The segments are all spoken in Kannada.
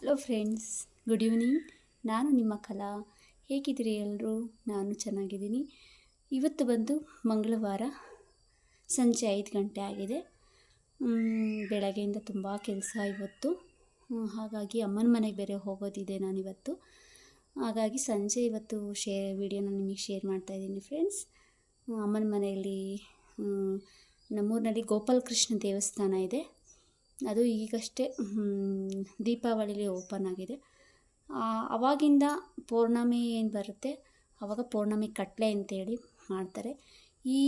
Hello friends, good evening. ನಾನು ನಿಮ್ಮ ಕಲಾ. ಹೇಗಿದ್ದೀರಿ ಎಲ್ಲರೂ? ನಾನು ಚೆನ್ನಾಗಿದ್ದೀನಿ. ಇವತ್ತು ಬಂದು ಮಂಗಳವಾರ ಸಂಜೆ 5 ಗಂಟೆ ಆಗಿದೆ. ಬೆಳಗ್ಗೆಯಿಂದ ತುಂಬ ಕೆಲಸ ಇವತ್ತು. ಹಾಗಾಗಿ ಅಮ್ಮನ ಮನೆಗೆ ಬೇರೆ ಹೋಗೋದಿದೆ ನಾನಿವತ್ತು. ಹಾಗಾಗಿ ಸಂಜೆ ಇವತ್ತು ವಿಡಿಯೋನ ನಿಮಗೆ ಶೇರ್ ಮಾಡ್ತಾಯಿದ್ದೀನಿ ಫ್ರೆಂಡ್ಸ್. ಅಮ್ಮನ ಮನೆಯಲ್ಲಿ ನಮ್ಮೂರಿನಲ್ಲಿ ಗೋಪಾಲಕೃಷ್ಣ ದೇವಸ್ಥಾನ ಇದೆ. ಅದು ಈಗಷ್ಟೇ ದೀಪಾವಳಿಲಿ ಓಪನ್ ಆಗಿದೆ. ಆವಾಗಿಂದ ಪೌರ್ಣಮಿ ಏನು ಬರುತ್ತೆ ಆವಾಗ ಪೌರ್ಣಮಿ ಕಟ್ಲೆ ಅಂತೇಳಿ ಮಾಡ್ತಾರೆ. ಈ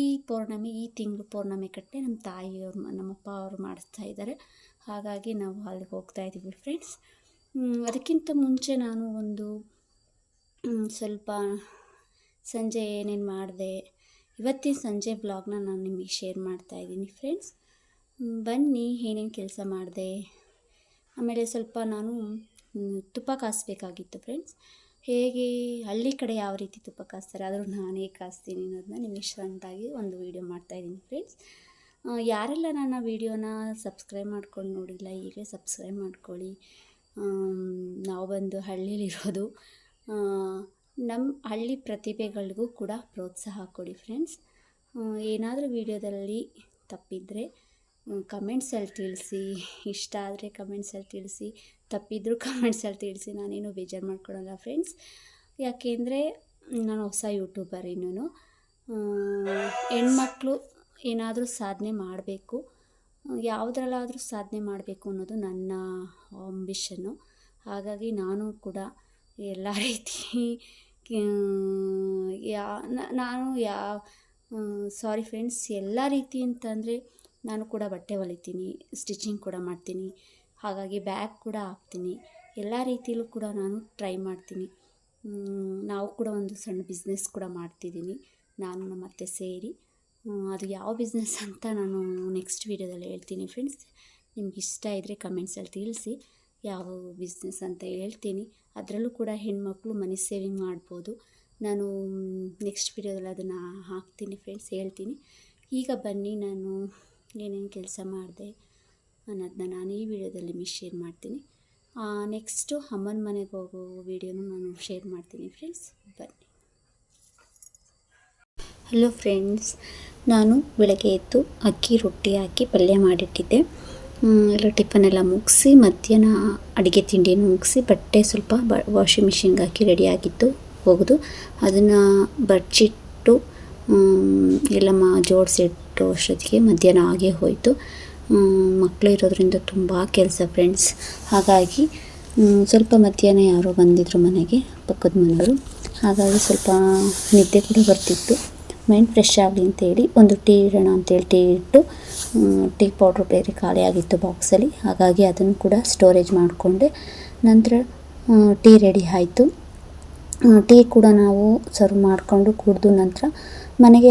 ತಿಂಗಳು ಪೌರ್ಣಮಿ ಕಟ್ಲೆ ನಮ್ಮ ತಾಯಿಯವ್ರು ನಮ್ಮಪ್ಪ ಅವರು ಮಾಡಿಸ್ತಾ ಇದ್ದಾರೆ. ಹಾಗಾಗಿ ನಾವು ಅಲ್ಲಿಗೆ ಹೋಗ್ತಾ ಇದ್ದೀವಿ ಫ್ರೆಂಡ್ಸ್. ಅದಕ್ಕಿಂತ ಮುಂಚೆ ನಾನು ಒಂದು ಸ್ವಲ್ಪ ಸಂಜೆ ಏನೇನು ಮಾಡಿದೆ ಇವತ್ತಿನ ಸಂಜೆ ಬ್ಲಾಗ್ನ ನಾನು ನಿಮಗೆ ಶೇರ್ ಮಾಡ್ತಾಯಿದ್ದೀನಿ ಫ್ರೆಂಡ್ಸ್. ಬನ್ನಿ ಏನೇನು ಕೆಲಸ ಮಾಡಿದೆ. ಆಮೇಲೆ ಸ್ವಲ್ಪ ನಾನು ತುಪ್ಪ ಕಾಯಿಸ್ಬೇಕಾಗಿತ್ತು ಫ್ರೆಂಡ್ಸ್. ಹೇಗೆ ಹಳ್ಳಿ ಕಡೆ ಯಾವ ರೀತಿ ತುಪ್ಪ ಕಾಯಿಸ್ತಾರೆ ಆದರೂ ನಾನು ಹೇಗೆ ಕಾಯಿಸ್ತೀನಿ ಅನ್ನೋದನ್ನ ನಿಮಗೆ ಶಾರ್ಟಾಗಿ ಒಂದು ವೀಡಿಯೋ ಮಾಡ್ತಾಯಿದ್ದೀನಿ ಫ್ರೆಂಡ್ಸ್. ಯಾರೆಲ್ಲ ನನ್ನ ವೀಡಿಯೋನ ಸಬ್ಸ್ಕ್ರೈಬ್ ಮಾಡ್ಕೊಂಡು ನೋಡಿಲ್ಲ ಈಗಲೇ ಸಬ್ಸ್ಕ್ರೈಬ್ ಮಾಡ್ಕೊಳ್ಳಿ. ನಾವು ಬಂದು ಹಳ್ಳಿಲಿರೋದು. ನಮ್ಮ ಹಳ್ಳಿ ಪ್ರತಿಭೆಗಳಿಗೂ ಕೂಡ ಪ್ರೋತ್ಸಾಹ ಕೊಡಿ ಫ್ರೆಂಡ್ಸ್. ಏನಾದರೂ ವೀಡಿಯೋದಲ್ಲಿ ತಪ್ಪಿದರೆ ಕಮೆಂಟ್ಸಲ್ಲಿ ತಿಳಿಸಿ. ಇಷ್ಟ ಆದರೆ ಕಮೆಂಟ್ಸಲ್ಲಿ ತಿಳಿಸಿ, ತಪ್ಪಿದ್ರೂ ಕಮೆಂಟ್ಸಲ್ಲಿ ತಿಳಿಸಿ. ನಾನೇನು ಬೇಜಾರು ಮಾಡ್ಕೊಳ್ಳಲ್ಲ ಫ್ರೆಂಡ್ಸ್. ಯಾಕೆಂದರೆ ನಾನು ಹೊಸ ಯೂಟ್ಯೂಬರ್. ಇನ್ನೂ ಹೆಣ್ಮಕ್ಳು ಏನಾದರೂ ಸಾಧನೆ ಮಾಡಬೇಕು, ಯಾವುದ್ರಲ್ಲಾದರೂ ಸಾಧನೆ ಮಾಡಬೇಕು ಅನ್ನೋದು ನನ್ನ ಅಂಬಿಷನ್ನು. ಹಾಗಾಗಿ ನಾನು ಕೂಡ ಎಲ್ಲ ರೀತಿ ಸಾರಿ ಫ್ರೆಂಡ್ಸ್, ಎಲ್ಲ ರೀತಿ ಅಂತಂದರೆ ನಾನು ಕೂಡ ಬಟ್ಟೆ ಹೊಲಿತೀನಿ, ಸ್ಟಿಚಿಂಗ್ ಕೂಡ ಮಾಡ್ತೀನಿ. ಹಾಗಾಗಿ ಬ್ಯಾಗ್ ಕೂಡ ಹಾಕ್ತೀನಿ. ಎಲ್ಲ ರೀತಿಯಲ್ಲೂ ಕೂಡ ನಾನು ಟ್ರೈ ಮಾಡ್ತೀನಿ. ನಾವು ಕೂಡ ಒಂದು ಸಣ್ಣ ಬಿಸ್ನೆಸ್ ಕೂಡ ಮಾಡ್ತಿದ್ದೀನಿ, ನಾನು ನಮ್ಮ ಅತ್ತೆ ಸೇರಿ. ಅದು ಯಾವ ಬಿಸ್ನೆಸ್ ಅಂತ ನಾನು ನೆಕ್ಸ್ಟ್ ವೀಡಿಯೋದಲ್ಲಿ ಹೇಳ್ತೀನಿ ಫ್ರೆಂಡ್ಸ್. ನಿಮ್ಗೆ ಇಷ್ಟ ಇದ್ದರೆ ಕಮೆಂಟ್ಸಲ್ಲಿ ತಿಳಿಸಿ ಯಾವ ಬಿಸ್ನೆಸ್ ಅಂತ ಹೇಳ್ತೀನಿ. ಅದರಲ್ಲೂ ಕೂಡ ಹೆಣ್ಮಕ್ಳು ಮನಿ ಸೇವಿಂಗ್ ಮಾಡ್ಬೋದು. ನಾನು ನೆಕ್ಸ್ಟ್ ವೀಡಿಯೋದಲ್ಲಿ ಅದನ್ನು ಹಾಕ್ತೀನಿ ಫ್ರೆಂಡ್ಸ್, ಹೇಳ್ತೀನಿ. ಈಗ ಬನ್ನಿ ನಾನು ಏನೇನು ಕೆಲಸ ಮಾಡಿದೆ ಅನ್ನೋದನ್ನ ನಾನು ಈ ವಿಡಿಯೋದಲ್ಲಿ ನಿಮಗೆ ಶೇರ್ ಮಾಡ್ತೀನಿ. ನೆಕ್ಸ್ಟು ಅಮ್ಮನ ಮನೆಗೆ ಹೋಗೋ ವೀಡಿಯೋನು ನಾನು ಶೇರ್ ಮಾಡ್ತೀನಿ ಫ್ರೆಂಡ್ಸ್. ಬನ್ನಿ. ಹಲೋ ಫ್ರೆಂಡ್ಸ್, ನಾನು ಬೆಳಗ್ಗೆ ಎದ್ದು ಅಕ್ಕಿ ರೊಟ್ಟಿ ಹಾಕಿ ಪಲ್ಯ ಮಾಡಿಟ್ಟಿದ್ದೆ. ಎಲ್ಲ ಟಿಫನೆಲ್ಲ ಮುಗಿಸಿ ಮಧ್ಯಾಹ್ನ ಅಡುಗೆ ತಿಂಡಿಯನ್ನು ಮುಗಿಸಿ ಬಟ್ಟೆ ಸ್ವಲ್ಪ ವಾಷಿಂಗ್ ಮಿಷಿನ್ಗೆ ಹಾಕಿ ರೆಡಿಯಾಗಿತ್ತು ಹೋಗೋದು. ಅದನ್ನು ಬಡ್ಚಿಟ್ಟು ಎಲ್ಲ ಜೋಡಿಸಿಟ್ಟು ಅಷ್ಟೊತ್ತಿಗೆ ಮಧ್ಯಾಹ್ನ ಆಗೇ ಹೋಯಿತು. ಮಕ್ಕಳು ಇರೋದ್ರಿಂದ ತುಂಬ ಕೆಲಸ ಫ್ರೆಂಡ್ಸ್. ಹಾಗಾಗಿ ಸ್ವಲ್ಪ ಮಧ್ಯಾಹ್ನ ಯಾರೋ ಬಂದಿದ್ದರು ಮನೆಗೆ, ಪಕ್ಕದ ಮನೆಯವರು. ಹಾಗಾಗಿ ಸ್ವಲ್ಪ ನಿದ್ದೆ ಕೂಡ ಬರ್ತಿತ್ತು. ಮೈಂಡ್ ಫ್ರೆಶ್ ಆಗಲಿ ಅಂತೇಳಿ ಒಂದು ಟೀ ಇಡೋಣ ಅಂತೇಳಿ ಟೀ ಇಟ್ಟು, ಟೀ ಪೌಡ್ರ್ ಬೇರೆ ಖಾಲಿ ಆಗಿತ್ತು ಬಾಕ್ಸಲ್ಲಿ. ಹಾಗಾಗಿ ಅದನ್ನು ಕೂಡ ಸ್ಟೋರೇಜ್ ಮಾಡಿಕೊಂಡೆ. ನಂತರ ಟೀ ರೆಡಿ ಆಯಿತು. ಟೀ ಕೂಡ ನಾವು ಸರ್ವ್ ಮಾಡಿಕೊಂಡು ಕುಡಿದು ನಂತರ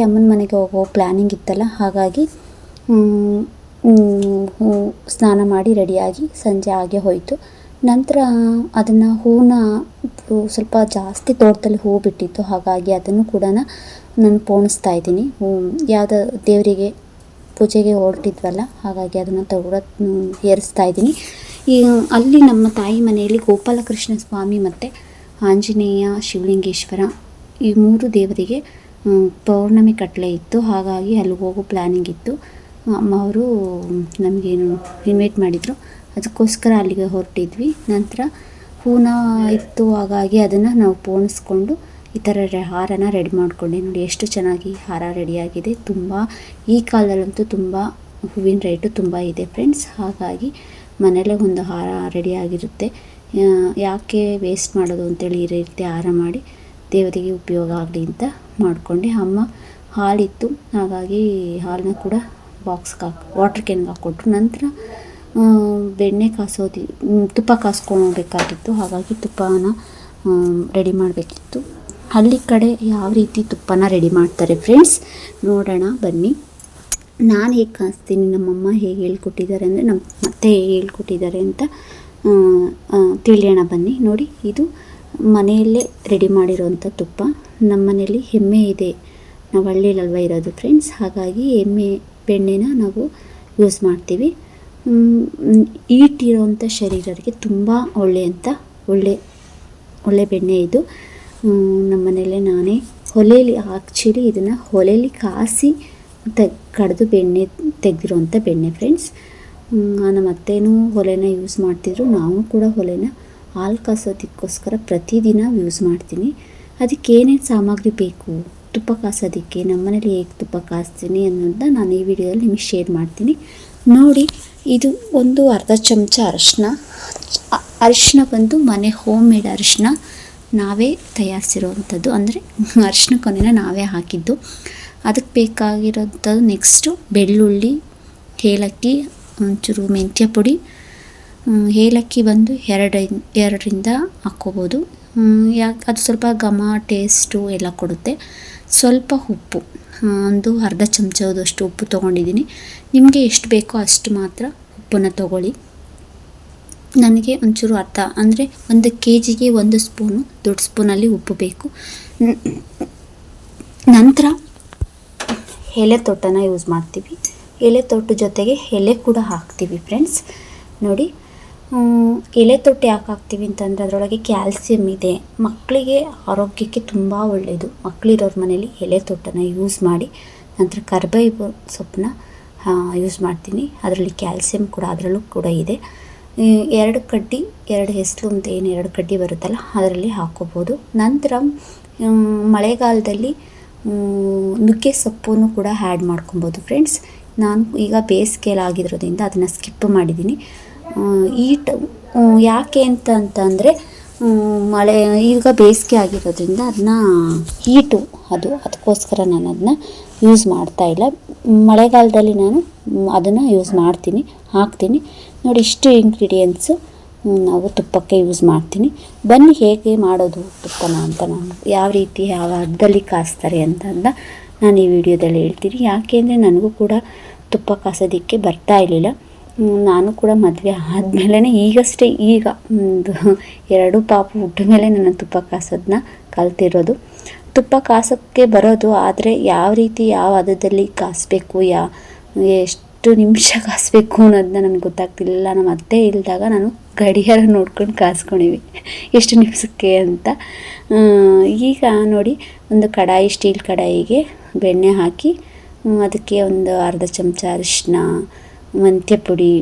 ಅಮ್ಮನ ಮನೆಗೆ ಹೋಗೋ ಪ್ಲ್ಯಾನಿಂಗ್ ಇತ್ತಲ್ಲ. ಹಾಗಾಗಿ ಸ್ನಾನ ಮಾಡಿ ರೆಡಿಯಾಗಿ ಸಂಜೆ ಆಗೇ ಹೋಯಿತು. ನಂತರ ಅದನ್ನು ಹೂವನ್ನ ಸ್ವಲ್ಪ ಜಾಸ್ತಿ ತೋಟದಲ್ಲಿ ಹೂವು ಬಿಟ್ಟಿತ್ತು. ಹಾಗಾಗಿ ಅದನ್ನು ಕೂಡ ನಾನು ಪೋಣಿಸ್ತಾ ಇದ್ದೀನಿ. ಯಾವುದೋ ದೇವರಿಗೆ ಪೂಜೆಗೆ ಹೊರಟಿದ್ವಲ್ಲ, ಹಾಗಾಗಿ ಅದನ್ನು ಏರಿಸ್ತಾ ಇದ್ದೀನಿ. ಅಲ್ಲಿ ನಮ್ಮ ತಾಯಿ ಮನೆಯಲ್ಲಿ ಗೋಪಾಲಕೃಷ್ಣ ಸ್ವಾಮಿ ಮತ್ತು ಆಂಜನೇಯ, ಶಿವಲಿಂಗೇಶ್ವರ ಈ 3 ದೇವರಿಗೆ ಪೌರ್ಣಮಿ ಕಟ್ಲೆ ಇತ್ತು. ಹಾಗಾಗಿ ಅಲ್ಲಿಗೆ ಹೋಗೋ ಪ್ಲ್ಯಾನಿಂಗ್ ಇತ್ತು. ಅಮ್ಮ ಅವರು ನಮಗೇನು ಇನ್ವೈಟ್ ಮಾಡಿದರು, ಅದಕ್ಕೋಸ್ಕರ ಅಲ್ಲಿಗೆ ಹೊರಟಿದ್ವಿ. ನಂತರ ಹೂನ ಇತ್ತು, ಹಾಗಾಗಿ ಅದನ್ನು ನಾವು ಪೋಣಿಸ್ಕೊಂಡು ಈ ಥರ ಹಾರನ ರೆಡಿ ಮಾಡಿಕೊಂಡೆ. ನೋಡಿ ಎಷ್ಟು ಚೆನ್ನಾಗಿ ಹಾರ ರೆಡಿಯಾಗಿದೆ. ತುಂಬ ಈ ಕಾಲದಲ್ಲಂತೂ ತುಂಬ ಹೂವಿನ ರೇಟು ತುಂಬ ಇದೆ ಫ್ರೆಂಡ್ಸ್. ಹಾಗಾಗಿ ಮನೆಯಲ್ಲೇ ಒಂದು ಹಾರ ರೆಡಿಯಾಗಿರುತ್ತೆ, ಯಾಕೆ ವೇಸ್ಟ್ ಮಾಡೋದು ಅಂತೇಳಿ ಈ ರೀತಿ ಹಾರ ಮಾಡಿ ದೇವರಿಗೆ ಉಪಯೋಗ ಆಗಲಿ ಅಂತ ಮಾಡಿಕೊಂಡೆ. ಅಮ್ಮ ಹಾಲಿತ್ತು, ಹಾಗಾಗಿ ಹಾಲನ್ನ ಕೂಡ ಬಾಕ್ಸ್ಗೆ ವಾಟರ್ ಕ್ಯಾನ್ಗೆ ಹಾಕ್ಕೊಟ್ರು. ನಂತರ ತುಪ್ಪ ಕಾಸ್ಕೊಳ್ಬೇಕಾಗಿತ್ತು. ಹಾಗಾಗಿ ತುಪ್ಪನ ರೆಡಿ ಮಾಡಬೇಕಿತ್ತು. ಹಳ್ಳಿ ಕಡೆ ಯಾವ ರೀತಿ ತುಪ್ಪನ ರೆಡಿ ಮಾಡ್ತಾರೆ ಫ್ರೆಂಡ್ಸ್ ನೋಡೋಣ ಬನ್ನಿ. ನಾನು ಹೇಗೆ ಕಾಯಿಸ್ತೀನಿ, ನಮ್ಮಮ್ಮ ಹೇಗೆ ಹೇಳ್ಕೊಟ್ಟಿದ್ದಾರೆ ಅಂದರೆ ನಮ್ಮ ಅತ್ತೆ ಹೇಗೆ ಹೇಳ್ಕೊಟ್ಟಿದ್ದಾರೆ ಅಂತ ತಿಳಿಯೋಣ ಬನ್ನಿ. ನೋಡಿ, ಇದು ಮನೆಯಲ್ಲೇ ರೆಡಿ ಮಾಡಿರೋವಂಥ ತುಪ್ಪ. ನಮ್ಮ ಮನೆಯಲ್ಲಿ ಎಮ್ಮೆ ಇದೆ, ನಾವು ಹಳ್ಳಿಲಲ್ವ ಇರೋದು ಫ್ರೆಂಡ್ಸ್. ಹಾಗಾಗಿ ಎಮ್ಮೆ ಬೆಣ್ಣೆನ ನಾವು ಯೂಸ್ ಮಾಡ್ತೀವಿ. ಈಟಿರೋವಂಥ ಶರೀರರಿಗೆ ತುಂಬ ಒಳ್ಳೆ ಬೆಣ್ಣೆ ಇದು. ನಮ್ಮ ಮನೆಯಲ್ಲೇ ನಾನೇ ಒಲೆಯಲ್ಲಿ ಆ್ಯಕ್ಚುಲಿ ಇದನ್ನು ಒಲೆಯಲ್ಲಿ ಕಾಸಿ ಕಡಿದು ಬೆಣ್ಣೆ ತೆಗೆದಿರೋವಂಥ ಬೆಣ್ಣೆ ಫ್ರೆಂಡ್ಸ್. ನಮ್ಮ ಅತ್ತೇನೂ ಒಲೆನ ಯೂಸ್ ಮಾಡ್ತಿದ್ರು, ನಾವು ಕೂಡ ಒಲೆನ ಹಾಲು ಕಾಸೋದಕ್ಕೋಸ್ಕರ ಪ್ರತಿದಿನ ಯೂಸ್ ಮಾಡ್ತೀನಿ. ಅದಕ್ಕೆ ಏನೇನು ಸಾಮಗ್ರಿ ಬೇಕು ತುಪ್ಪ ಕಾಸೋದಕ್ಕೆ, ನಮ್ಮ ಮನೇಲಿ ಹೇಗೆ ತುಪ್ಪ ಕಾಸ್ತೀನಿ ಅನ್ನೋದನ್ನ ನಾನು ಈ ವಿಡಿಯೋದಲ್ಲಿ ನಿಮಗೆ ಶೇರ್ ಮಾಡ್ತೀನಿ ನೋಡಿ. ಇದು ಒಂದು ಅರ್ಧ ಚಮಚ ಅರಿಶಿನ ಬಂದು ಮನೆ ಹೋಮ್ ಮೇಡ್ ಅರಿಶಿನ, ನಾವೇ ತಯಾರಿಸಿರೋವಂಥದ್ದು, ಅಂದರೆ ಅರಿಶಿನ ಕೊನೆನ ನಾವೇ ಹಾಕಿದ್ದು. ಅದಕ್ಕೆ ಬೇಕಾಗಿರೋಂಥದ್ದು ನೆಕ್ಸ್ಟು ಬೆಳ್ಳುಳ್ಳಿ, ಏಲಕ್ಕಿ, ಒಂಚೂರು ಮೆಂತ್ಯ ಪುಡಿ. ಏಲಕ್ಕಿ ಬಂದು ಎರಡರಿಂದ ಹಾಕ್ಕೋಬೋದು, ಯಾಕೆ ಅದು ಸ್ವಲ್ಪ ಘಮ ಟೇಸ್ಟು ಎಲ್ಲ ಕೊಡುತ್ತೆ. ಸ್ವಲ್ಪ ಉಪ್ಪು, ಒಂದು ಅರ್ಧ ಚಮಚದಷ್ಟು ಉಪ್ಪು ತೊಗೊಂಡಿದ್ದೀನಿ. ನಿಮಗೆ ಎಷ್ಟು ಬೇಕೋ ಅಷ್ಟು ಮಾತ್ರ ಉಪ್ಪನ್ನು ತೊಗೊಳ್ಳಿ. ನನಗೆ ಒಂಚೂರು ಅರ್ಧ, ಅಂದರೆ 1 kgಗೆ 1 ಸ್ಪೂನು ದೊಡ್ಡ ಸ್ಪೂನಲ್ಲಿ ಉಪ್ಪು ಬೇಕು. ನಂತರ ಎಲೆ ತೊಟ್ಟನ್ನು ಯೂಸ್ ಮಾಡ್ತೀವಿ. ಎಲೆ ತೊಟ್ಟು ಜೊತೆಗೆ ಎಲೆ ಕೂಡ ಹಾಕ್ತೀವಿ ಫ್ರೆಂಡ್ಸ್ ನೋಡಿ. ಎಲೆ ತೊಟ್ಟು ಯಾಕೆ ಹಾಕ್ತೀವಿ ಅಂತಂದರೆ ಅದರೊಳಗೆ ಕ್ಯಾಲ್ಸಿಯಂ ಇದೆ, ಮಕ್ಕಳಿಗೆ ಆರೋಗ್ಯಕ್ಕೆ ತುಂಬ ಒಳ್ಳೆಯದು. ಮಕ್ಕಳಿರೋರ ಮನೇಲಿ ಎಲೆ ತೊಟ್ಟನ್ನು ಯೂಸ್ ಮಾಡಿ. ನಂತರ ಕರಿಬೇವು ಸೊಪ್ಪನ್ನ ಯೂಸ್ ಮಾಡ್ತೀನಿ, ಅದರಲ್ಲಿ ಕ್ಯಾಲ್ಸಿಯಂ ಕೂಡ ಅದರಲ್ಲೂ ಕೂಡ ಇದೆ. 2 ಕಡ್ಡಿ 2 ಹೆಸರು ಅಂತ ಏನು 2 ಕಡ್ಡಿ ಬರುತ್ತಲ್ಲ ಅದರಲ್ಲಿ ಹಾಕ್ಕೋಬೋದು. ನಂತರ ಮಳೆಗಾಲದಲ್ಲಿ ನುಗ್ಗೆ ಸೊಪ್ಪನ್ನು ಕೂಡ ಆ್ಯಡ್ ಮಾಡ್ಕೊಬೋದು ಫ್ರೆಂಡ್ಸ್. ನಾನು ಈಗ ಬೇಸಿಗೆಯಲ್ಲಿ ಆಗಿರೋದ್ರಿಂದ ಅದನ್ನು ಸ್ಕಿಪ್ ಮಾಡಿದ್ದೀನಿ. ಯಾಕೆ ಅಂತಂದರೆ ಮಳೆ ಈಗ ಬೇಸಿಗೆ ಆಗಿರೋದ್ರಿಂದ ಅದನ್ನ ಹೀಟು ಅದಕ್ಕೋಸ್ಕರ ನಾನು ಅದನ್ನ ಯೂಸ್ ಮಾಡ್ತಾಯಿಲ್ಲ. ಮಳೆಗಾಲದಲ್ಲಿ ನಾನು ಅದನ್ನು ಯೂಸ್ ಹಾಕ್ತೀನಿ ನೋಡಿ. ಇಷ್ಟು ಇಂಗ್ರೀಡಿಯೆಂಟ್ಸು ನಾವು ತುಪ್ಪಕ್ಕೆ ಯೂಸ್ ಮಾಡ್ತೀನಿ. ಬನ್ನಿ ಹೇಗೆ ಮಾಡೋದು ತುಪ್ಪನ ಅಂತ, ನಾನು ಯಾವ ರೀತಿ ಯಾವ ಹದದಲ್ಲಿ ಕಾಸ್ತಾರೆ ಅಂತಂದ ನಾನು ಈ ವಿಡಿಯೋದಲ್ಲಿ ಹೇಳ್ತೀನಿ. ಯಾಕೆಂದರೆ ನನಗೂ ಕೂಡ ತುಪ್ಪ ಕಾಸೋದಕ್ಕೆ ಬರ್ತಾ ಇರಲಿಲ್ಲ. ನಾನು ಕೂಡ ಮದುವೆ ಆದಮೇಲೆ ಈಗ ಒಂದು 2 ಪಾಪು ಹುಟ್ಟ ಮೇಲೆ ನಾನು ತುಪ್ಪ ಕಾಸೋದನ್ನ ಕಲ್ತಿರೋದು. ತುಪ್ಪ ಕಾಸೋಕ್ಕೆ ಬರೋದು, ಆದರೆ ಯಾವ ರೀತಿ ಯಾವ ಹದದಲ್ಲಿ ಕಾಸಬೇಕು, ಎಷ್ಟು ನಿಮಿಷ ಕಾಸಬೇಕು ಅನ್ನೋದನ್ನ ನನಗೆ ಗೊತ್ತಾಗ್ತಿಲ್ಲ. ನಮ್ಮ ಅತ್ತೆ ಇಲ್ದಾಗ ನಾನು ಗಡಿಯಾರ ನೋಡ್ಕೊಂಡು ಕಾಸ್ಕೊಂಡಿವಿ ಎಷ್ಟು ನಿಮಿಷಕ್ಕೆ ಅಂತ. ಈಗ ನೋಡಿ, ಒಂದು ಕಡಾಯಿ, ಸ್ಟೀಲ್ ಕಡಾಯಿಗೆ ಬೆಣ್ಣೆ ಹಾಕಿ ಅದಕ್ಕೆ ಒಂದು ಅರ್ಧ ಚಮಚ ಅರಿಶಿನ, ಮೆಂತ್ಯ ಪುಡಿ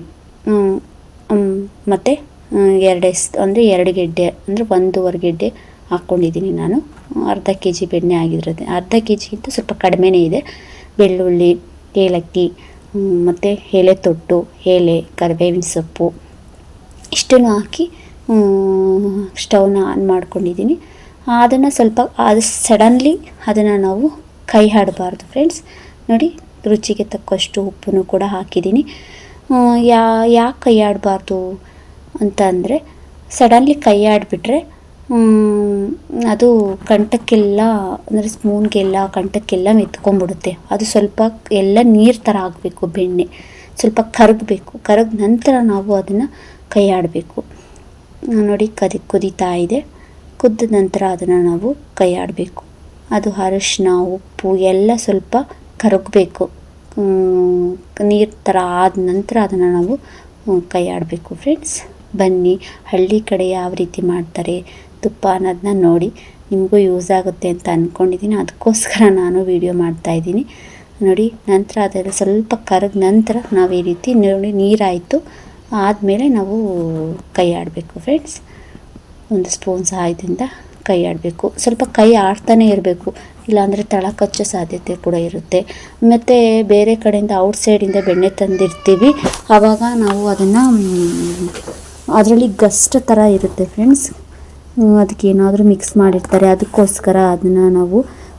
ಮತ್ತು 2 ಗೆಡ್ಡೆ ಅಂದರೆ 1.5 ಗೆಡ್ಡೆ ಹಾಕ್ಕೊಂಡಿದ್ದೀನಿ ನಾನು. ಅರ್ಧ kg ಬೆಣ್ಣೆ ಆಗಿರೋದು, ಅರ್ಧ kgಗಿಂತ ಸ್ವಲ್ಪ ಕಡಿಮೆನೇ ಇದೆ. ಬೆಳ್ಳುಳ್ಳಿ, ಏಲಕ್ಕಿ ಮತ್ತು ಎಲೆ ತೊಟ್ಟು, ಕರಿಬೇವಿನ ಸೊಪ್ಪು ಇಷ್ಟನ್ನು ಹಾಕಿ ಸ್ಟವ್ನ ಆನ್ ಮಾಡ್ಕೊಂಡಿದ್ದೀನಿ. ಅದನ್ನು ಸ್ವಲ್ಪ ಸಡನ್ಲಿ ಅದನ್ನು ನಾವು ಕೈ ಆಡಬಾರ್ದು ಫ್ರೆಂಡ್ಸ್ ನೋಡಿ. ರುಚಿಗೆ ತಕ್ಕಷ್ಟು ಉಪ್ಪನ್ನು ಕೂಡ ಹಾಕಿದ್ದೀನಿ. ಯಾಕೆ ಕೈ ಆಡಬಾರ್ದು ಅಂತ ಅಂದರೆ, ಸಡನ್ಲಿ ಕೈ ಆಡಿಬಿಟ್ರೆ ಅದು ಕಂಠಕ್ಕೆಲ್ಲ, ಅಂದರೆ ಸ್ಪೂನ್ಗೆಲ್ಲ ಕಂಠಕ್ಕೆಲ್ಲ ಮೆತ್ಕೊಂಡ್ಬಿಡುತ್ತೆ. ಅದು ಸ್ವಲ್ಪ ಎಲ್ಲ ನೀರು ಥರ ಆಗಬೇಕು, ಬೆಣ್ಣೆ ಸ್ವಲ್ಪ ಕರಗಬೇಕು. ಕರಗ ನಂತರ ನಾವು ಅದನ್ನು ಕೈ ಆಡಬೇಕು ನೋಡಿ. ಕುದೀತಾ ಇದೆ. ಕುದ್ದ ನಂತರ ಅದನ್ನು ನಾವು ಕೈ ಆಡಬೇಕು. ಅದು ಅರಿಶಿನ, ಉಪ್ಪು ಎಲ್ಲ ಸ್ವಲ್ಪ ಕರಗಬೇಕು, ನೀರು ಥರ ಆದ ನಂತರ ಅದನ್ನು ನಾವು ಕೈ ಆಡಬೇಕು ಫ್ರೆಂಡ್ಸ್. ಬನ್ನಿ, ಹಳ್ಳಿ ಕಡೆ ಯಾವ ರೀತಿ ಮಾಡ್ತಾರೆ ತುಪ್ಪ ಅನ್ನೋದನ್ನ ನೋಡಿ. ನಿಮಗೂ ಯೂಸ್ ಆಗುತ್ತೆ ಅಂತ ಅಂದ್ಕೊಂಡಿದ್ದೀನಿ, ಅದಕ್ಕೋಸ್ಕರ ನಾನು ವಿಡಿಯೋ ಮಾಡ್ತಾಯಿದ್ದೀನಿ ನೋಡಿ. ನಂತರ ಅದೆಲ್ಲ ಸ್ವಲ್ಪ ಕರಗ ನಂತರ ನಾವು ಈ ರೀತಿ ನೋಡಿ, ನೀರಾಯಿತು ಆದಮೇಲೆ ನಾವು ಕೈ ಆಡಬೇಕು ಫ್ರೆಂಡ್ಸ್. 1 ಸ್ಪೂನ್ ಸಹಾಯದಿಂದ ಕೈ ಆಡಬೇಕು. ಸ್ವಲ್ಪ ಕೈ ಆಡ್ತಾನೆ ಇರಬೇಕು, ಇಲ್ಲಾಂದರೆ ತಳ ಕಚ್ಚೋ ಸಾಧ್ಯತೆ ಕೂಡ ಇರುತ್ತೆ. ಮತ್ತು ಬೇರೆ ಕಡೆಯಿಂದ ಔಟ್ಸೈಡಿಂದ ಬೆಣ್ಣೆ ತಂದಿರ್ತೀವಿ, ಆವಾಗ ನಾವು ಅದನ್ನು ಅದರಲ್ಲಿ ಗಸ್ಟ್ ಥರ ಇರುತ್ತೆ ಫ್ರೆಂಡ್ಸ್, ಅದಕ್ಕೆ ಏನಾದರೂ ಮಿಕ್ಸ್ ಮಾಡಿರ್ತಾರೆ. ಅದಕ್ಕೋಸ್ಕರ ಅದನ್ನು ನಾವು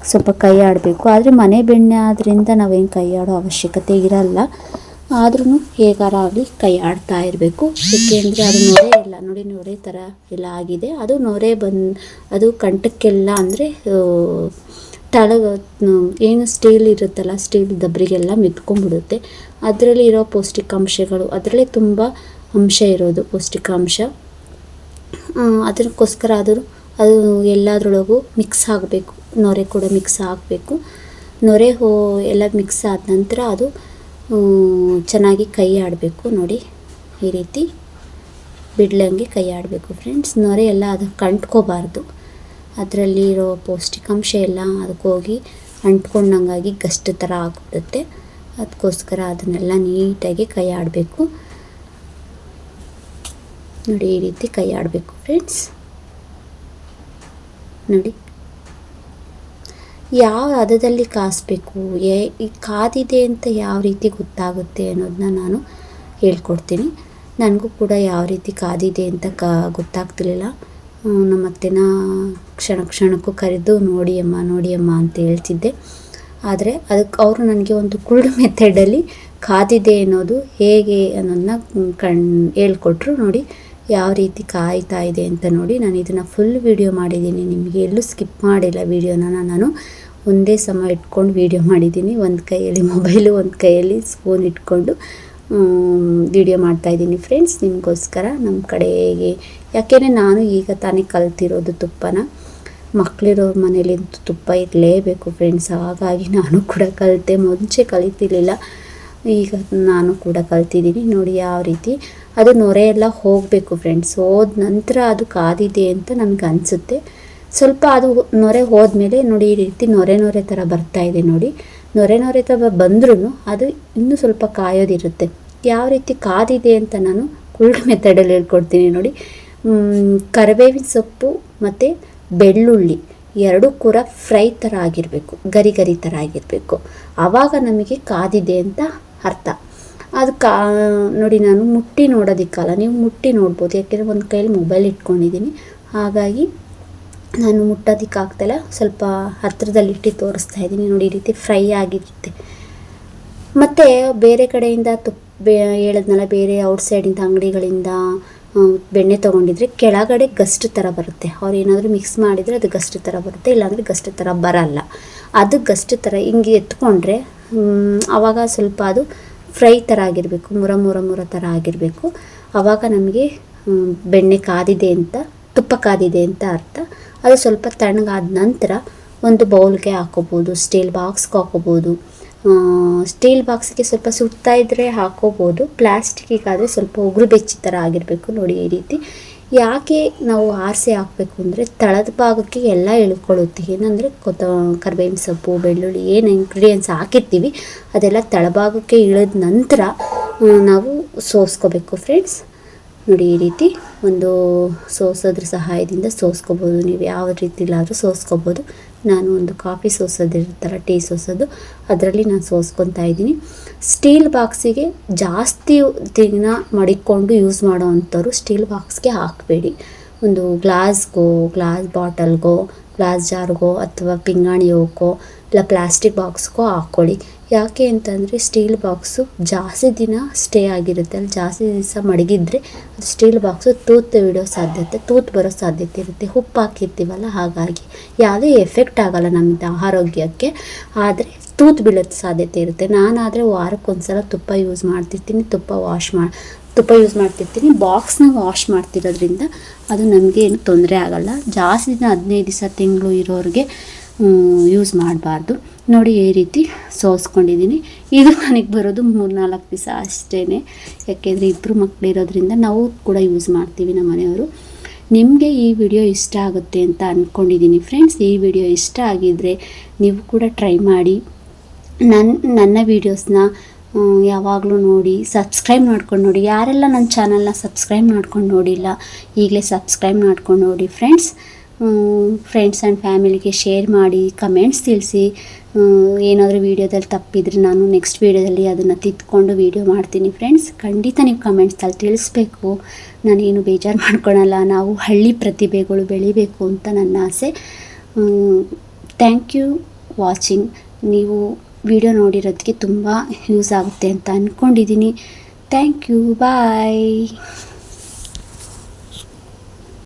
ಸ್ವಲ್ಪ ಕೈ ಆಡಬೇಕು. ಆದರೆ ಮನೆ ಬೆಣ್ಣೆ ಆದ್ದರಿಂದ ನಾವೇನು ಕೈ ಆಡೋ ಅವಶ್ಯಕತೆ ಇರಲ್ಲ. ಆದ್ರೂ ಹೇಗಾರ ಆಗಲಿ ಕೈ ಆಡ್ತಾ ಇರಬೇಕು. ಏಕೆಂದರೆ ಅದು ನೊರೆ ಇಲ್ಲ ನೋಡಿ, ನೊರೆ ಥರ ಎಲ್ಲ ಆಗಿದೆ. ಅದು ನೊರೆ ಅದು ಕಂಠಕ್ಕೆಲ್ಲ, ಅಂದರೆ ಏನು ಸ್ಟೀಲ್ ಇರುತ್ತಲ್ಲ, ಸ್ಟೀಲ್ ದಬ್ಬರಿಗೆಲ್ಲ ಮೆತ್ಕೊಂಡ್ಬಿಡುತ್ತೆ. ಅದರಲ್ಲಿ ಇರೋ ಪೌಷ್ಟಿಕಾಂಶಗಳು, ಅದರಲ್ಲೇ ತುಂಬ ಅಂಶ ಇರೋದು ಪೌಷ್ಟಿಕಾಂಶ. ಅದಕ್ಕೋಸ್ಕರ ಅದು ಎಲ್ಲದರೊಳಗೂ ಮಿಕ್ಸ್ ಆಗಬೇಕು. ನೊರೆ ಕೂಡ ಮಿಕ್ಸ್ ಆಗಬೇಕು. ನೊರೆ ಎಲ್ಲ ಮಿಕ್ಸ್ ಆದ ನಂತರ ಅದು ಚೆನ್ನಾಗಿ ಕೈ ಆಡಬೇಕು ನೋಡಿ. ಈ ರೀತಿ ಬಿಡ್ಲಂಗೆ ಕೈ ಆಡಬೇಕು ಫ್ರೆಂಡ್ಸ್. ನೊರೆ ಎಲ್ಲ ಅದಕ್ಕೆ ಅಂಟ್ಕೋಬಾರ್ದು, ಅದರಲ್ಲಿರೋ ಪೌಷ್ಟಿಕಾಂಶ ಎಲ್ಲ ಅದಕ್ಕೆ ಹೋಗಿ ಅಂಟ್ಕೊಂಡಂಗಾಗಿ ಗಸ್ಟ್ ಥರ ಆಗಿಬಿಡುತ್ತೆ. ಅದಕ್ಕೋಸ್ಕರ ಅದನ್ನೆಲ್ಲ ನೀಟಾಗಿ ಕೈ ಆಡಬೇಕು ನೋಡಿ. ಈ ರೀತಿ ಕೈ ಆಡಬೇಕು ಫ್ರೆಂಡ್ಸ್ ನೋಡಿ. ಯಾವ ಹದದಲ್ಲಿ ಕಾಸಬೇಕು, ಈ ಕಾದಿದೆ ಅಂತ ಯಾವ ರೀತಿ ಗೊತ್ತಾಗುತ್ತೆ ಅನ್ನೋದನ್ನ ನಾನು ಹೇಳ್ಕೊಡ್ತೀನಿ. ನನಗೂ ಕೂಡ ಯಾವ ರೀತಿ ಕಾದಿದೆ ಅಂತ ಗೊತ್ತಾಗ್ತಿರ್ಲಿಲ್ಲ. ನಮ್ಮ ಅತ್ತೆನ ಕ್ಷಣಕ್ಕೂ ಕರೆದು ನೋಡಿ ಅಮ್ಮ ಅಂತ ಹೇಳ್ತಿದ್ದೆ. ಆದರೆ ಅದಕ್ಕೆ ಅವರು ನನಗೆ ಒಂದು ಕುರುಡು ಮೆಥಡಲ್ಲಿ ಕಾದಿದೆ ಅನ್ನೋದು ಹೇಗೆ ಅನ್ನೋದನ್ನ ಹೇಳ್ಕೊಟ್ರು ನೋಡಿ. ಯಾವ ರೀತಿ ಕಾಯ್ತಾ ಇದೆ ಅಂತ ನೋಡಿ. ನಾನು ಇದನ್ನು ಫುಲ್ ವೀಡಿಯೋ ಮಾಡಿದ್ದೀನಿ, ನಿಮಗೆ ಎಲ್ಲೂ ಸ್ಕಿಪ್ ಮಾಡಿಲ್ಲ. ವೀಡಿಯೋನ ನಾನು ಒಂದೇ ಸಮ ಇಟ್ಕೊಂಡು ವೀಡಿಯೋ ಮಾಡಿದ್ದೀನಿ. ಒಂದು ಕೈಯಲ್ಲಿ ಮೊಬೈಲು, ಒಂದು ಕೈಯಲ್ಲಿ ಸ್ಪೂನ್ ಇಟ್ಕೊಂಡು ವೀಡಿಯೋ ಮಾಡ್ತಾಯಿದ್ದೀನಿ ಫ್ರೆಂಡ್ಸ್, ನಿಮಗೋಸ್ಕರ. ನಮ್ಮ ಕಡೆಗೆ ಯಾಕೆಂದರೆ ನಾನು ಈಗ ತಾನೇ ಕಲ್ತಿರೋದು ತುಪ್ಪನ. ಮಕ್ಕಳಿರೋರ ಮನೇಲಿಂತೂ ತುಪ್ಪ ಇರಲೇಬೇಕು ಫ್ರೆಂಡ್ಸ್. ಹಾಗಾಗಿ ನಾನು ಕೂಡ ಕಲಿತೆ, ಮುಂಚೆ ಕಲಿತಿರ್ಲಿಲ್ಲ, ಈಗ ನಾನು ಕೂಡ ಕಲ್ತಿದ್ದೀನಿ ನೋಡಿ. ಯಾವ ರೀತಿ ಅದು ನೊರೆ ಎಲ್ಲ ಹೋಗಬೇಕು ಫ್ರೆಂಡ್ಸ್. ಹೋದ ನಂತರ ಅದು ಕಾದಿದೆ ಅಂತ ನನಗೆ ಅನಿಸುತ್ತೆ. ಸ್ವಲ್ಪ ಅದು ನೊರೆ ಹೋದ್ಮೇಲೆ ನೋಡಿ ಈ ರೀತಿ ನೊರೆ ಥರ ಬರ್ತಾಯಿದೆ ನೋಡಿ. ನೊರೆ ಥರ ಬಂದ್ರೂ ಅದು ಇನ್ನೂ ಸ್ವಲ್ಪ ಕಾಯೋದಿರುತ್ತೆ. ಯಾವ ರೀತಿ ಕಾದಿದೆ ಅಂತ ನಾನು ಕುರುಡು ಮೆಥಡಲ್ಲಿ ಹೇಳ್ಕೊಡ್ತೀನಿ ನೋಡಿ. ಕರಿಬೇವಿನ ಸೊಪ್ಪು ಮತ್ತು ಬೆಳ್ಳುಳ್ಳಿ ಎರಡೂ ಕೂಡ ಫ್ರೈ ಥರ ಆಗಿರಬೇಕು, ಗರಿ ಥರ ಆಗಿರಬೇಕು. ಆವಾಗ ನಮಗೆ ಕಾದಿದೆ ಅಂತ ಅರ್ಥ. ಅದು ನೋಡಿ, ನಾನು ಮುಟ್ಟಿ ನೋಡೋದಕ್ಕಲ್ಲ, ನೀವು ಮುಟ್ಟಿ ನೋಡ್ಬೋದು. ಯಾಕೆಂದರೆ ಒಂದು ಕೈಯಲ್ಲಿ ಮೊಬೈಲ್ ಇಟ್ಕೊಂಡಿದ್ದೀನಿ, ಹಾಗಾಗಿ ನಾನು ಮುಟ್ಟೋದಕ್ಕಾಗ್ತಾಯಿಲ್ಲ. ಸ್ವಲ್ಪ ಹತ್ತಿರದಲ್ಲಿಟ್ಟು ತೋರಿಸ್ತಾ ಇದ್ದೀನಿ ನೋಡಿ. ಈ ರೀತಿ ಫ್ರೈ ಆಗಿರುತ್ತೆ. ಮತ್ತು ಬೇರೆ ಕಡೆಯಿಂದ ಹೇಳಿದ್ನಲ್ಲ, ಬೇರೆ ಔಟ್ಸೈಡಿಂದ ಅಂಗಡಿಗಳಿಂದ ಬೆಣ್ಣೆ ತೊಗೊಂಡಿದ್ರೆ ಕೆಳಗಡೆ ಗಸ್ಟ್ ಥರ ಬರುತ್ತೆ. ಅವ್ರು ಏನಾದರೂ ಮಿಕ್ಸ್ ಮಾಡಿದರೆ ಅದು ಗಸ್ಟ್ ಥರ ಬರುತ್ತೆ, ಇಲ್ಲಾಂದರೆ ಗಸ್ಟ್ ಥರ ಬರಲ್ಲ. ಅದು ಗಸ್ಟ್ ಥರ ಹಿಂಗೆ ಎತ್ಕೊಂಡ್ರೆ ಆವಾಗ ಸ್ವಲ್ಪ ಅದು ಫ್ರೈ ಥರ ಆಗಿರಬೇಕು, ಮುರ ಥರ ಆಗಿರಬೇಕು. ಆವಾಗ ನಮಗೆ ಬೆಣ್ಣೆ ಕಾದಿದೆ ಅಂತ, ತುಪ್ಪ ಕಾದಿದೆ ಅಂತ ಅರ್ಥ. ಅದು ಸ್ವಲ್ಪ ತಣ್ಣಗಾದ ನಂತರ ಒಂದು ಬೌಲ್ಗೆ ಹಾಕೋಬೋದು, ಸ್ಟೀಲ್ ಬಾಕ್ಸ್ಗೆ ಹಾಕೋಬೋದು. ಸ್ಟೀಲ್ ಬಾಕ್ಸಿಗೆ ಸ್ವಲ್ಪ ಸುಡ್ತಾ ಇದ್ದರೆ ಹಾಕೋಬೋದು, ಪ್ಲಾಸ್ಟಿಕ್ಕಿಗಾದರೆ ಸ್ವಲ್ಪ ಉಗುರು ಬೆಚ್ಚಿ ಥರ ಆಗಿರಬೇಕು ನೋಡಿ. ಈ ರೀತಿ ಯಾಕೆ ನಾವು ಆರಿಸಿ ಹಾಕಬೇಕು ಅಂದರೆ ತಳದ ಭಾಗಕ್ಕೆ ಎಲ್ಲ ಇಳ್ಕೊಳ್ಳುತ್ತೆ. ಏನಂದರೆ ಕರಿಬೇವಿನ ಸೊಪ್ಪು, ಬೆಳ್ಳುಳ್ಳಿ ಏನು ಇಂಗ್ರೀಡಿಯೆಂಟ್ಸ್ ಹಾಕಿರ್ತೀವಿ ಅದೆಲ್ಲ ತಳಭಾಗಕ್ಕೆ ಇಳಿದ ನಂತರ ನಾವು ಸೋಸ್ಕೋಬೇಕು ಫ್ರೆಂಡ್ಸ್ ನೋಡಿ. ಈ ರೀತಿ ಒಂದು ಸೋಸೋದ್ರ ಸಹಾಯದಿಂದ ಸೋಸ್ಕೋಬೋದು. ನೀವು ಯಾವ ರೀತಿಲಾದರೂ ಸೋಸ್ಕೋಬೋದು. ನಾನು ಒಂದು ಕಾಫಿ ಸೋಸೋದಿರುತ್ತಲ್ಲ, ಟೀ ಸೋಸೋದು, ಅದರಲ್ಲಿ ನಾನು ಸೋಸ್ಕೊತಾ ಇದ್ದೀನಿ. ಸ್ಟೀಲ್ ಬಾಕ್ಸಿಗೆ ಜಾಸ್ತಿ ದಿನ ಮಡಿಕೊಂಡು ಯೂಸ್ ಮಾಡೋ ಅಂಥವ್ರು ಸ್ಟೀಲ್ ಬಾಕ್ಸ್ಗೆ ಹಾಕಬೇಡಿ. ಒಂದು ಗ್ಲಾಸ್ ಬಾಟಲ್ಗೋ, ಗ್ಲಾಸ್ ಜಾರ್ಗೋ ಅಥವಾ ಪಿಂಗಾಣಿ ಹೋಗೋ ಇಲ್ಲ ಪ್ಲಾಸ್ಟಿಕ್ ಬಾಕ್ಸ್ಗೋ ಹಾಕ್ಕೊಳ್ಳಿ. ಯಾಕೆ ಅಂತಂದರೆ ಸ್ಟೀಲ್ ಬಾಕ್ಸು ಜಾಸ್ತಿ ದಿನ ಸ್ಟೇ ಆಗಿರುತ್ತೆ. ಅಲ್ಲಿ ಜಾಸ್ತಿ ದಿವಸ ಮಡಗಿದ್ರೆ ಅದು ಸ್ಟೀಲ್ ಬಾಕ್ಸು ತೂತು ಬರೋ ಸಾಧ್ಯತೆ ಇರುತ್ತೆ. ಉಪ್ಪು ಹಾಕಿರ್ತೀವಲ್ಲ, ಹಾಗಾಗಿ ಯಾವುದೇ ಎಫೆಕ್ಟ್ ಆಗೋಲ್ಲ ನಮ್ಮದು ಆರೋಗ್ಯಕ್ಕೆ, ಆದರೆ ತೂತು ಬೀಳೋದು ಸಾಧ್ಯತೆ ಇರುತ್ತೆ. ನಾನಾದರೆ ವಾರಕ್ಕೊಂದ್ಸಲ ತುಪ್ಪ ಯೂಸ್ ಮಾಡ್ತಿರ್ತೀನಿ. ಬಾಕ್ಸ್ನ ವಾಶ್ ಮಾಡ್ತಿರೋದ್ರಿಂದ ಅದು ನಮಗೆ ಏನು ತೊಂದರೆ ಆಗೋಲ್ಲ. ಜಾಸ್ತಿ ದಿನ 15 ದಿವಸ, ತಿಂಗಳು ಇರೋರಿಗೆ ಯೂಸ್ ಮಾಡಬಾರ್ದು ನೋಡಿ. ಈ ರೀತಿ ಸೋಸ್ಕೊಂಡಿದ್ದೀನಿ. ಇದು ನನಗೆ ಬರೋದು 3-4 ದಿವಸ ಅಷ್ಟೇ. ಯಾಕೆಂದರೆ ಇಬ್ಬರು ಮಕ್ಕಳಿರೋದ್ರಿಂದ ನಾವು ಕೂಡ ಯೂಸ್ ಮಾಡ್ತೀವಿ ನಮ್ಮ ಮನೆಯವರು. ನಿಮಗೆ ಈ ವಿಡಿಯೋ ಇಷ್ಟ ಆಗುತ್ತೆ ಅಂತ ಅಂದ್ಕೊಂಡಿದ್ದೀನಿ ಫ್ರೆಂಡ್ಸ್. ಈ ವಿಡಿಯೋ ಇಷ್ಟ ಆಗಿದ್ದರೆ ನೀವು ಕೂಡ ಟ್ರೈ ಮಾಡಿ. ನನ್ನ ವೀಡಿಯೋಸ್ನ ಯಾವಾಗಲೂ ನೋಡಿ, ಸಬ್ಸ್ಕ್ರೈಬ್ ಮಾಡ್ಕೊಂಡು ನೋಡಿ. ಯಾರೆಲ್ಲ ನನ್ನ ಚಾನಲ್ನ ಸಬ್ಸ್ಕ್ರೈಬ್ ಮಾಡ್ಕೊಂಡು ನೋಡಿಲ್ಲ, ಈಗಲೇ ಸಬ್ಸ್ಕ್ರೈಬ್ ಮಾಡ್ಕೊಂಡು ನೋಡಿ ಫ್ರೆಂಡ್ಸ್ ಆ್ಯಂಡ್ ಫ್ಯಾಮಿಲಿಗೆ ಶೇರ್ ಮಾಡಿ, ಕಮೆಂಟ್ಸ್ ತಿಳಿಸಿ. ಏನಾದರೂ ವೀಡಿಯೋದಲ್ಲಿ ತಪ್ಪಿದರೆ ನಾನು ನೆಕ್ಸ್ಟ್ ವೀಡಿಯೋದಲ್ಲಿ ಅದನ್ನು ತಿದ್ದುಕೊಂಡು ವೀಡಿಯೋ ಮಾಡ್ತೀನಿ ಫ್ರೆಂಡ್ಸ್. ಖಂಡಿತ ನೀವು ಕಮೆಂಟ್ಸಲ್ಲಿ ತಿಳಿಸ್ಬೇಕು, ನಾನೇನು ಬೇಜಾರು ಮಾಡ್ಕೊಳಲ್ಲ. ನಾವು ಹಳ್ಳಿ ಪ್ರತಿಭೆಗಳು ಬೆಳಿಬೇಕು ಅಂತ ನನ್ನ ಆಸೆ. Thank you watching. ನೀವು ವಿಡಿಯೋ ನೋಡಿರೋದಕ್ಕೆ ತುಂಬ ಯೂಸ್ ಆಗುತ್ತೆ ಅಂತ ಅಂದ್ಕೊಂಡಿದ್ದೀನಿ. Thank you, bye.